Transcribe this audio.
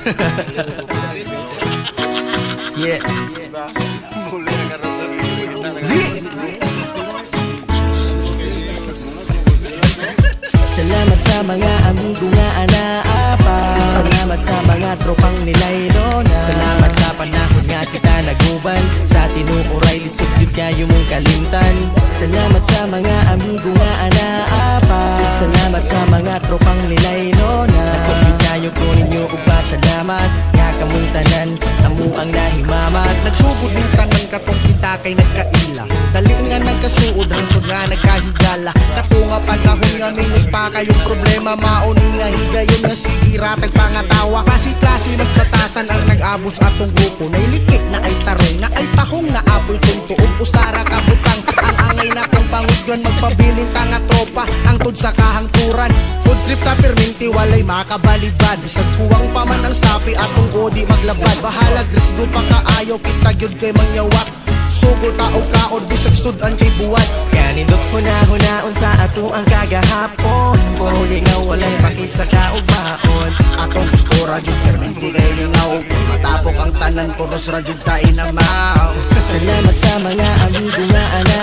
Yeah. Salamat sa mga amigo nga anaapa. Salamat sa mga tropang nilay lona. Salamat sa panahon nga kita naguban. Sa tinuuray lisod yun kayo mong kalimtan. Salamat sa mga amigo nga anaapa. Salamat sa mga tropang nilay lona. Nakot yun kayo kunin nyo ugpa. Salamat nga kamong tanan amo ang nahimamat. Nagsugod din tanan katong kita kay nagkaila. Dali nga nagkasuod hangtod nga nagkahigala. Katunga panahon nga minus pa kayong problema. Mauni nga higayon nga sigira tagpangatawa. Klase-klase mas batasan ang nag-abot sa atong grupo. Nailiki na ay tarong na ay pahong na apoy tuntuong usara kabutang. Ang angay na kong pangusgan magpabiling tanga tropa. Ang tud sa kahangturan food trip ta perminti walay makabalibad. Bisag kuwang pa man ang sapi atong godi maglabad. Bahalag risgo pa kaayo kita gyud kay mangyawak. Sugol tao kaod bisag sudan kay buwan. Kanindot hunaon sa ato ang kagahapon. Puli nga walay makisa kaugmaon. Atong postura jud perminti kay lingaw. Matapok ang tanan koros ra jud ta inamaw. Salamat sa mga amigo nga ana